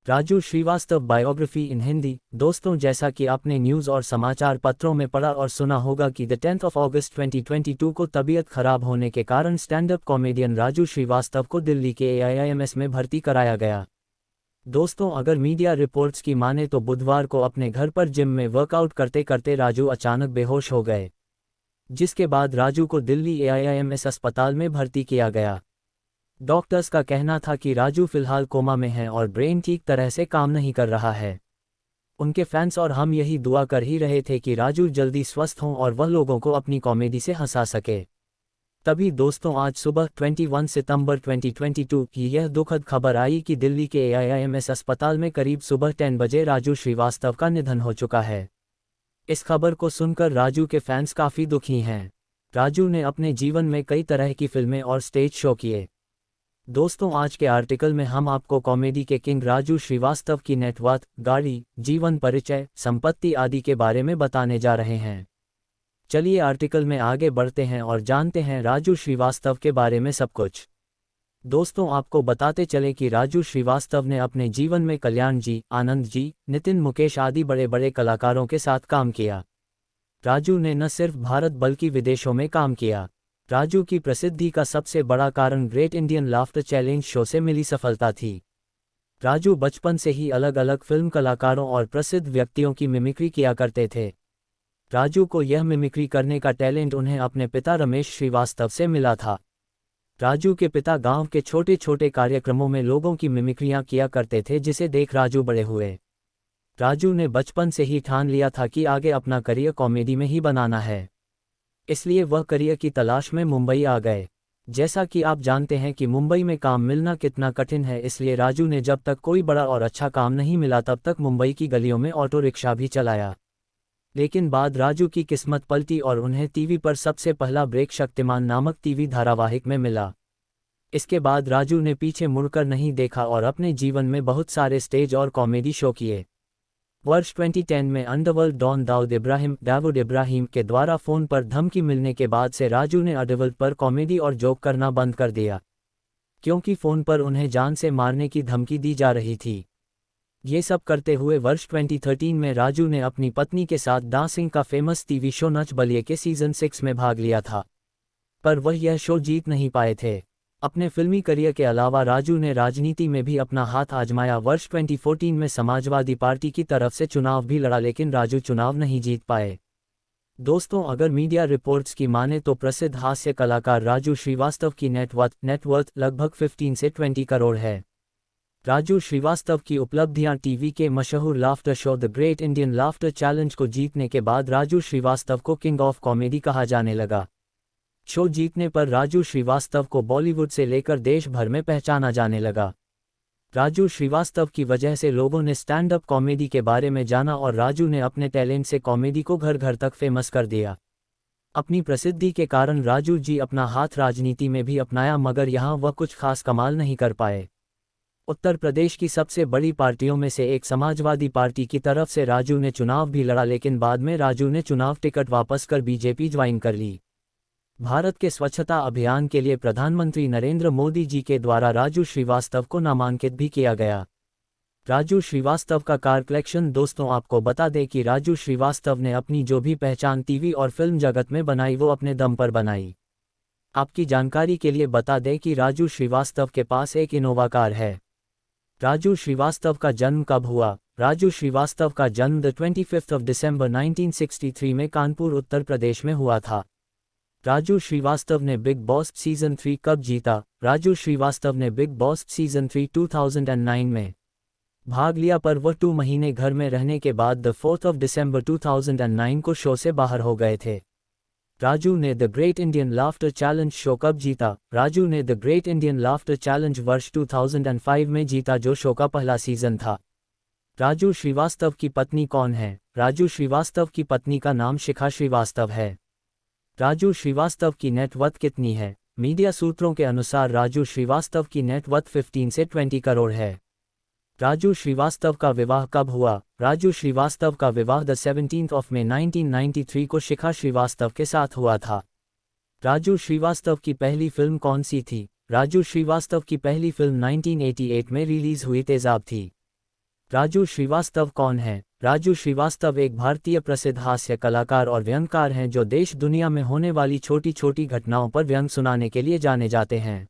Raju Srivastava biography इन हिंदी। दोस्तों, जैसा कि आपने न्यूज़ और समाचार पत्रों में पढ़ा और सुना होगा कि द 10th of August 2022 को तबीयत खराब होने के कारण stand up comedian Raju Shrivastava को दिल्ली के AIIMS में भर्ती कराया गया। दोस्तों, अगर मीडिया रिपोर्ट्स की माने तो बुधवार को अपने घर पर जिम में वर्कआउट करते करते राजू अचानक बेहोश हो गए, जिसके बाद राजू को दिल्ली AIIMS अस्पताल में भर्ती किया गया। डॉक्टर्स का कहना था कि राजू फिलहाल कोमा में हैं और ब्रेन ठीक तरह से काम नहीं कर रहा है। उनके फैंस और हम यही दुआ कर ही रहे थे कि राजू जल्दी स्वस्थ हों और वह लोगों को अपनी कॉमेडी से हंसा सके। तभी दोस्तों, आज सुबह 21 सितंबर 2022 की यह दुखद खबर आई कि दिल्ली के AIIMS अस्पताल में करीब सुबह 10 बजे राजू श्रीवास्तव का निधन हो चुका है। इस खबर को सुनकर राजू के फैंस काफ़ी दुखी हैं। राजू ने अपने जीवन में कई तरह की फिल्में और स्टेज शो किए। दोस्तों, आज के आर्टिकल में हम आपको कॉमेडी के किंग राजू श्रीवास्तव की नेटवर्थ, गाड़ी, जीवन परिचय, संपत्ति आदि के बारे में बताने जा रहे हैं। चलिए आर्टिकल में आगे बढ़ते हैं और जानते हैं राजू श्रीवास्तव के बारे में सब कुछ। दोस्तों, आपको बताते चले कि राजू श्रीवास्तव ने अपने जीवन में कल्याण जी, आनंद जी, नितिन मुकेश आदि बड़े बड़े कलाकारों के साथ काम किया। राजू ने न सिर्फ भारत बल्कि विदेशों में काम किया। राजू की प्रसिद्धि का सबसे बड़ा कारण great Indian laughter challenge show से मिली सफलता थी। राजू बचपन से ही अलग अलग फिल्म कलाकारों और प्रसिद्ध व्यक्तियों की मिमिक्री किया करते थे। राजू को यह मिमिक्री करने का टैलेंट उन्हें अपने पिता रमेश श्रीवास्तव से मिला था। राजू के पिता गांव के छोटे छोटे कार्यक्रमों में लोगों की मिमिक्रियां किया करते थे, जिसे देख राजू बड़े हुए। राजू ने बचपन से ही ठान लिया था कि आगे अपना करियर कॉमेडी में ही बनाना है, इसलिए वह करियर की तलाश में मुंबई आ गए। जैसा कि आप जानते हैं कि मुंबई में काम मिलना कितना कठिन है, इसलिए राजू ने जब तक कोई बड़ा और अच्छा काम नहीं मिला तब तक मुंबई की गलियों में ऑटो रिक्शा भी चलाया। लेकिन बाद राजू की किस्मत पलटी और उन्हें टीवी पर सबसे पहला ब्रेक शक्तिमान नामक टीवी धारावाहिक में मिला। इसके बाद राजू ने पीछे मुड़कर नहीं देखा और अपने जीवन में बहुत सारे स्टेज और कॉमेडी शो किए। वर्ष 2010 में अंडरवर्ल्ड डॉन दाऊद इब्राहिम के द्वारा फ़ोन पर धमकी मिलने के बाद से राजू ने अंडरवर्ल्ड पर कॉमेडी और जोक करना बंद कर दिया, क्योंकि फ़ोन पर उन्हें जान से मारने की धमकी दी जा रही थी। ये सब करते हुए वर्ष 2013 में राजू ने अपनी पत्नी के साथ डांसिंग का famous TV show Nach Baliye के सीज़न 6 में भाग लिया था, पर वह यह शो जीत नहीं पाए थे। अपने फिल्मी करियर के अलावा राजू ने राजनीति में भी अपना हाथ आजमाया। वर्ष 2014 में समाजवादी पार्टी की तरफ से चुनाव भी लड़ा, लेकिन राजू चुनाव नहीं जीत पाए। दोस्तों, अगर मीडिया रिपोर्ट्स की माने तो प्रसिद्ध हास्य कलाकार राजू श्रीवास्तव की नेटवर्थ लगभग 15 से 20 करोड़ है। राजू श्रीवास्तव की उपलब्धियां टीवी के मशहूर laughter show the great Indian laughter challenge को जीतने के बाद राजू श्रीवास्तव को किंग ऑफ कॉमेडी कहा जाने लगा। शो जीतने पर राजू श्रीवास्तव को बॉलीवुड से लेकर देश भर में पहचाना जाने लगा। राजू श्रीवास्तव की वजह से लोगों ने स्टैंड अप कॉमेडी के बारे में जाना और राजू ने अपने टैलेंट से कॉमेडी को घर घर तक फेमस कर दिया। अपनी प्रसिद्धि के कारण राजू जी अपना हाथ राजनीति में भी अपनाया, मगर यहाँ वह कुछ खास कमाल नहीं कर पाए। उत्तर प्रदेश की सबसे बड़ी पार्टियों में से एक समाजवादी पार्टी की तरफ से राजू ने चुनाव भी लड़ा, लेकिन बाद में राजू ने चुनाव टिकट वापस कर बीजेपी ज्वाइन कर ली। भारत के स्वच्छता अभियान के लिए प्रधानमंत्री नरेंद्र मोदी जी के द्वारा राजू श्रीवास्तव को नामांकित भी किया गया। राजू श्रीवास्तव का कार कलेक्शन। दोस्तों, आपको बता दें कि राजू श्रीवास्तव ने अपनी जो भी पहचान टीवी और फिल्म जगत में बनाई वो अपने दम पर बनाई। आपकी जानकारी के लिए बता दें कि राजू श्रीवास्तव के पास एक इनोवा कार है। राजू श्रीवास्तव का जन्म कब हुआ? राजू श्रीवास्तव का जन्म 25 दिसंबर 1963 में कानपुर, उत्तर प्रदेश में हुआ था। राजू श्रीवास्तव ने बिग बॉस सीजन 3 कब जीता? राजू श्रीवास्तव ने बिग बॉस सीजन 3 2009 में भाग लिया, पर वह 2 महीने घर में रहने के बाद 4 दिसंबर 2009 को शो से बाहर हो गए थे। राजू ने the great Indian laughter challenge show कब जीता? राजू ने the great Indian laughter challenge वर्ष 2005 में जीता, जो शो का पहला सीजन था। राजू श्रीवास्तव की पत्नी कौन है? राजू श्रीवास्तव की पत्नी का नाम शिखा श्रीवास्तव है। राजू श्रीवास्तव की नेटवर्थ कितनी है? मीडिया सूत्रों के अनुसार राजू श्रीवास्तव की नेटवर्थ 15 से 20 करोड़ है। राजू श्रीवास्तव का विवाह कब हुआ? राजू श्रीवास्तव का विवाह 17 मई 1993 को शिखा श्रीवास्तव के साथ हुआ था। राजू श्रीवास्तव की पहली फिल्म कौन सी थी? राजू श्रीवास्तव की पहली फिल्म 1988 में रिलीज हुई तेजाब थी। राजू श्रीवास्तव कौन है? राजू श्रीवास्तव एक भारतीय प्रसिद्ध हास्य कलाकार और व्यंग्यकार हैं जो देश दुनिया में होने वाली छोटी छोटी घटनाओं पर व्यंग्य सुनाने के लिए जाने जाते हैं।